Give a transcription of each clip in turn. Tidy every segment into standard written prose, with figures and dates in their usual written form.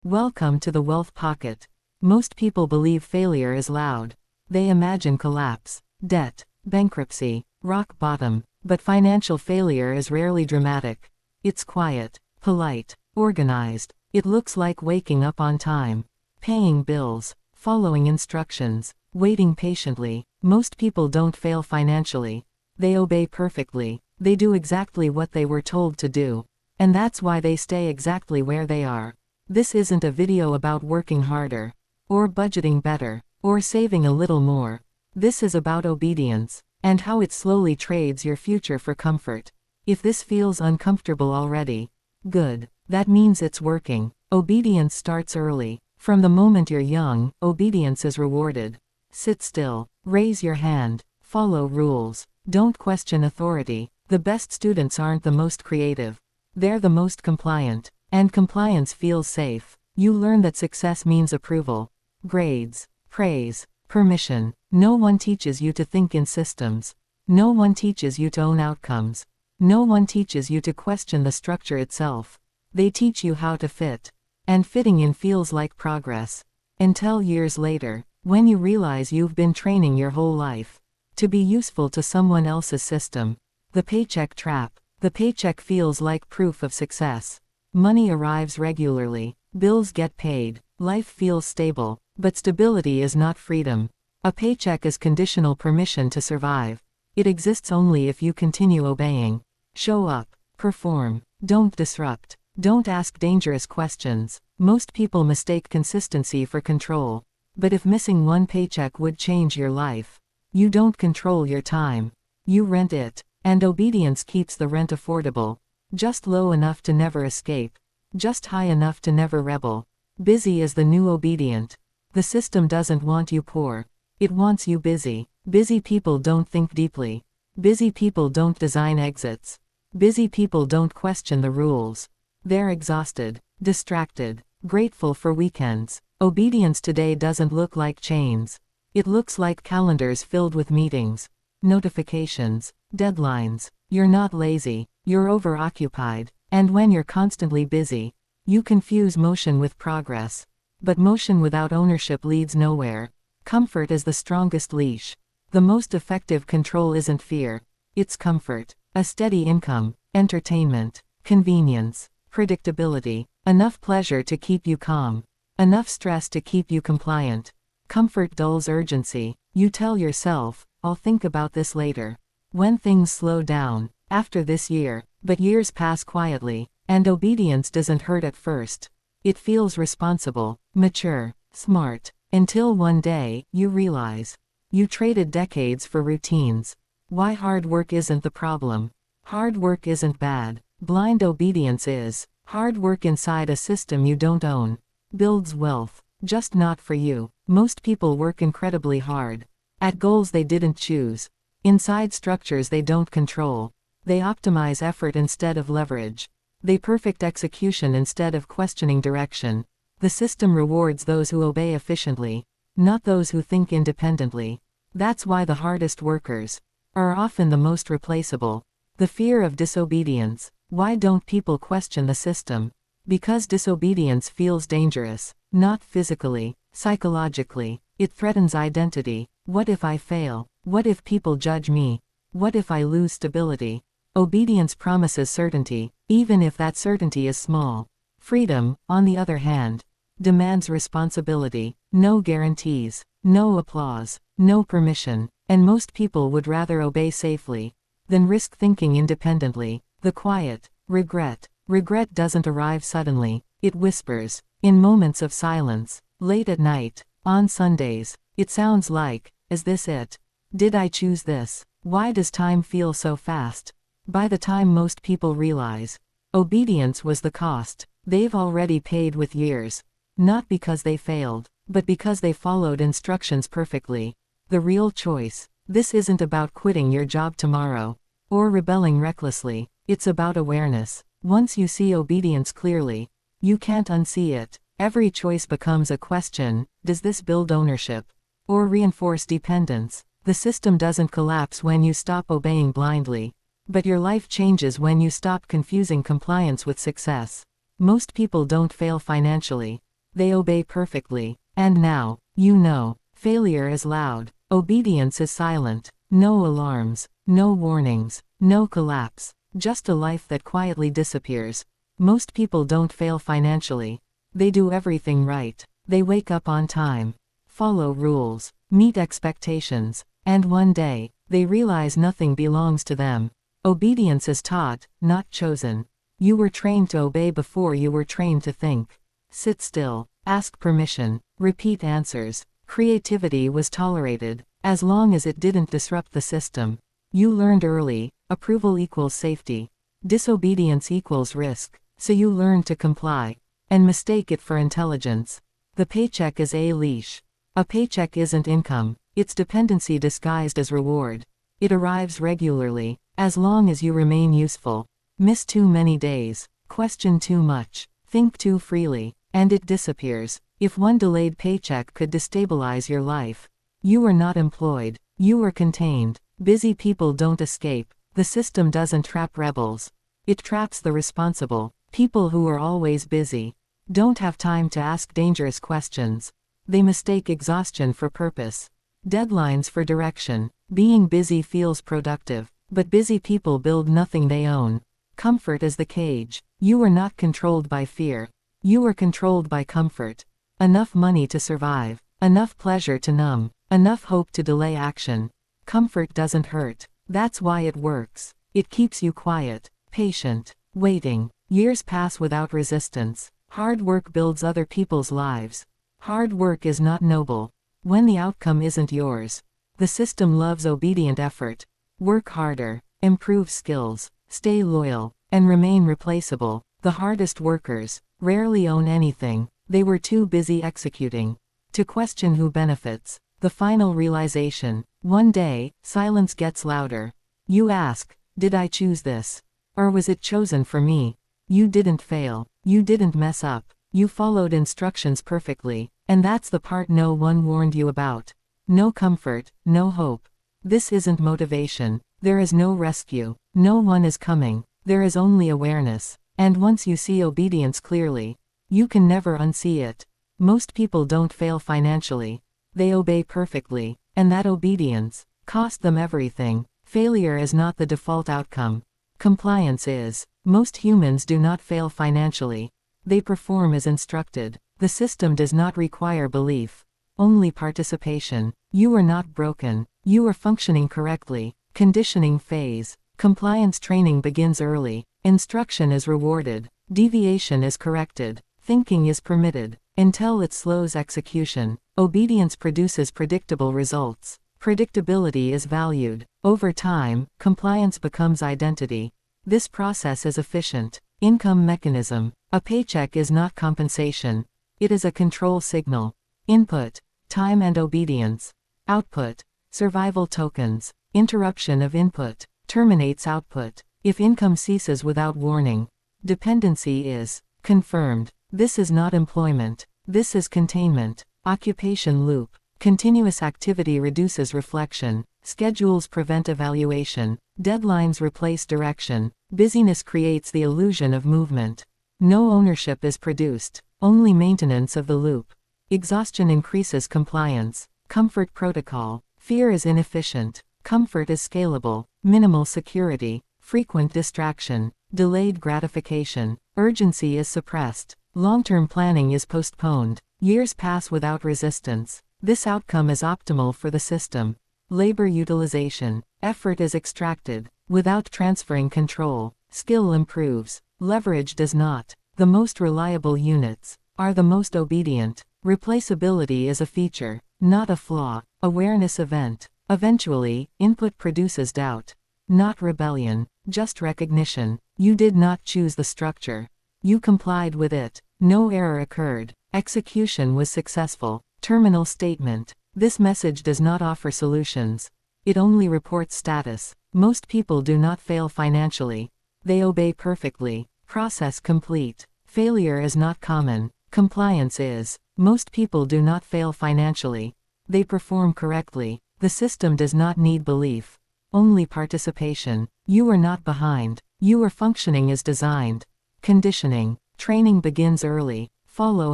Welcome to the Wealth Pocket. Most people believe failure is loud. They imagine collapse, debt, bankruptcy, rock bottom, but financial failure is rarely dramatic. It's quiet, polite, organized. It looks like waking up on time, paying bills, following instructions, waiting patiently. Most people don't fail financially. They obey perfectly. They do exactly what they were told to do. And that's why they stay exactly where they are. This isn't a video about working harder, or budgeting better, or saving a little more. This is about obedience, and how it slowly trades your future for comfort. If this feels uncomfortable already, good. That means it's working. Obedience starts early. From the moment you're young, obedience is rewarded. Sit still, raise your hand, follow rules, don't question authority. The best students aren't the most creative. They're the most compliant, and compliance feels safe. You learn that success means approval, grades, praise, permission. No one teaches you to think in systems. No one teaches you to own outcomes. No one teaches you to question the structure itself. They teach you how to fit. And fitting in feels like progress. Until years later, when you realize you've been training your whole life to be useful to someone else's system. The paycheck trap. The paycheck feels like proof of success. Money arrives regularly, bills get paid, life feels stable, but stability is not freedom. A paycheck is conditional permission to survive. It exists only if you continue obeying. Show up, perform, don't disrupt, don't ask dangerous questions. Most people mistake consistency for control. But if missing one paycheck would change your life, you don't control your time. You rent it. And obedience keeps the rent affordable. Just low enough to never escape. Just high enough to never rebel. Busy is the new obedient. The system doesn't want you poor. It wants you busy. Busy people don't think deeply. Busy people don't design exits. Busy people don't question the rules. They're exhausted, distracted, grateful for weekends. Obedience today doesn't look like chains. It looks like calendars filled with meetings, notifications, deadlines. You're not lazy, you're overoccupied, and when you're constantly busy, you confuse motion with progress. But motion without ownership leads nowhere. Comfort is the strongest leash. The most effective control isn't fear, it's comfort. A steady income, entertainment, convenience, predictability, enough pleasure to keep you calm, enough stress to keep you compliant. Comfort dulls urgency. You tell yourself, I'll think about this later. When things slow down, after this year, but years pass quietly, and obedience doesn't hurt at first. It feels responsible, mature, smart, until one day, you realize. You traded decades for routines. Why hard work isn't the problem. Hard work isn't bad. Blind obedience is. Hard work inside a system you don't own builds wealth, just not for you. Most people work incredibly hard at goals they didn't choose, inside structures they don't control. They optimize effort instead of leverage. They perfect execution instead of questioning direction. The system rewards those who obey efficiently, not those who think independently. That's why the hardest workers are often the most replaceable. The fear of disobedience. Why don't people question the system? Because disobedience feels dangerous, not physically, psychologically. It threatens identity. What if I fail? What if people judge me? What if I lose stability? Obedience promises certainty, even if that certainty is small. Freedom, on the other hand, demands responsibility. No guarantees, no applause, no permission, and most people would rather obey safely than risk thinking independently. The quiet regret. Regret doesn't arrive suddenly. It whispers, in moments of silence, late at night, on Sundays. It sounds like, is this it? Did I choose this? Why does time feel so fast? By the time most people realize, obedience was the cost, they've already paid with years. Not because they failed, but because they followed instructions perfectly. The real choice. This isn't about quitting your job tomorrow, or rebelling recklessly. It's about awareness. Once you see obedience clearly, you can't unsee it. Every choice becomes a question: does this build ownership or reinforce dependence? The system doesn't collapse when you stop obeying blindly, but your life changes when you stop confusing compliance with success. Most people don't fail financially. They obey perfectly. And now, you know, failure is loud. Obedience is silent. No alarms. No warnings. No collapse. Just a life that quietly disappears. Most people don't fail financially. They do everything right. They wake up on time. Follow rules. Meet expectations. And one day, they realize nothing belongs to them. Obedience is taught, not chosen. You were trained to obey before you were trained to think. Sit still. Ask permission. Repeat answers. Creativity was tolerated, as long as it didn't disrupt the system. You learned early, approval equals safety. Disobedience equals risk, so you learned to comply. And mistake it for intelligence. The paycheck is a leash. A paycheck isn't income, it's dependency disguised as reward. It arrives regularly, as long as you remain useful. Miss too many days, question too much, think too freely, and it disappears. If one delayed paycheck could destabilize your life, you were not employed, you were contained. Busy people don't escape. The system doesn't trap rebels. It traps the responsible. People who are always busy don't have time to ask dangerous questions. They mistake exhaustion for purpose. Deadlines for direction. Being busy feels productive, but busy people build nothing they own. Comfort is the cage. You are not controlled by fear. You are controlled by comfort. Enough money to survive. Enough pleasure to numb. Enough hope to delay action. Comfort doesn't hurt. That's why it works. It keeps you quiet, patient, waiting. Years pass without resistance. Hard work builds other people's lives. Hard work is not noble when the outcome isn't yours. The system loves obedient effort. Work harder, improve skills, stay loyal, and remain replaceable. The hardest workers rarely own anything. They were too busy executing to question who benefits. The final realization. One day, silence gets louder. You ask, did I choose this? Or was it chosen for me? You didn't fail. You didn't mess up. You followed instructions perfectly. And that's the part no one warned you about. No comfort, no hope. This isn't motivation. There is no rescue. No one is coming. There is only awareness. And once you see obedience clearly, you can never unsee it. Most people don't fail financially. They obey perfectly. And that obedience cost them everything. Failure is not the default outcome. Compliance is. Most humans do not fail financially. They perform as instructed. The system does not require belief, only participation. You are not broken. You are functioning correctly. Conditioning phase. Compliance training begins early. Instruction is rewarded. Deviation is corrected. Thinking is permitted. Until it slows execution. Obedience produces predictable results. Predictability is valued. Over time, compliance becomes identity. This process is efficient. Income mechanism. A paycheck is not compensation. It is a control signal. Input, time and obedience. Output, survival tokens. Interruption of input terminates output. If income ceases without warning, dependency is confirmed. This is not employment. This is containment. Occupation loop. Continuous activity reduces reflection. Schedules prevent evaluation. Deadlines replace direction. Busyness creates the illusion of movement. No ownership is produced, only maintenance of the loop. Exhaustion increases compliance. Comfort protocol. Fear is inefficient. Comfort is scalable. Minimal security. Frequent distraction. Delayed gratification. Urgency is suppressed. Long-term planning is postponed. Years pass without resistance. This outcome is optimal for the system. Labor utilization. Effort is extracted without transferring control. Skill improves. Leverage does not. The most reliable units are the most obedient. Replaceability is a feature, not a flaw. Awareness event. Eventually, input produces doubt. Not rebellion, just recognition. You did not choose the structure. You complied with it. No error occurred. Execution was successful. Terminal statement. This message does not offer solutions. It only reports status. Most people do not fail financially. They obey perfectly. Process complete. Failure is not common. Compliance is. Most people do not fail financially. They perform correctly. The system does not need belief, only participation. You are not behind. You are functioning as designed. Conditioning. Training begins early. Follow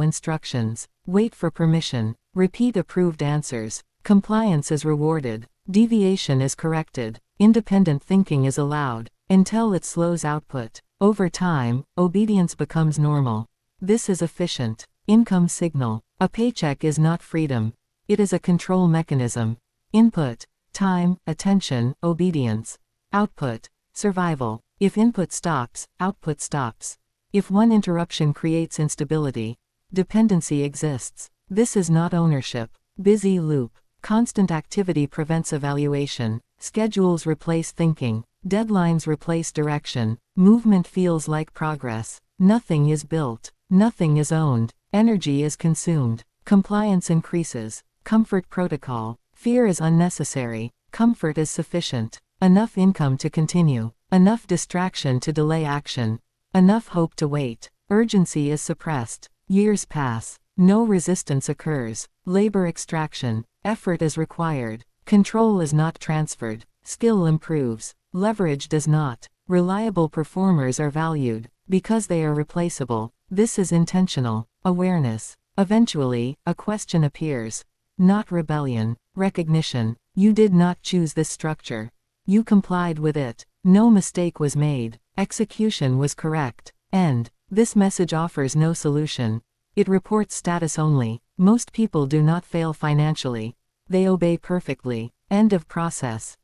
instructions. Wait for permission. Repeat approved answers. Compliance is rewarded. Deviation is corrected. Independent thinking is allowed, until it slows output. Over time, obedience becomes normal. This is efficient. Income signal. A paycheck is not freedom. It is a control mechanism. Input: time, attention, obedience. Output: survival. If input stops, output stops. If one interruption creates instability, dependency exists. This is not ownership. Busy loop. Constant activity prevents evaluation. Schedules replace thinking. Deadlines replace direction. Movement feels like progress. Nothing is built. Nothing is owned. Energy is consumed. Compliance increases. Comfort protocol. Fear is unnecessary. Comfort is sufficient. Enough income to continue. Enough distraction to delay action. Enough hope to wait. Urgency is suppressed. Years pass. No resistance occurs. Labor extraction. Effort is required. Control is not transferred. Skill improves. Leverage does not. Reliable performers are valued because they are replaceable. This is intentional. Awareness. Eventually, a question appears. Not rebellion. Recognition. You did not choose this structure. You complied with it. No mistake was made. Execution was correct. End. This message offers no solution. It reports status only. Most people do not fail financially. They obey perfectly. End of process.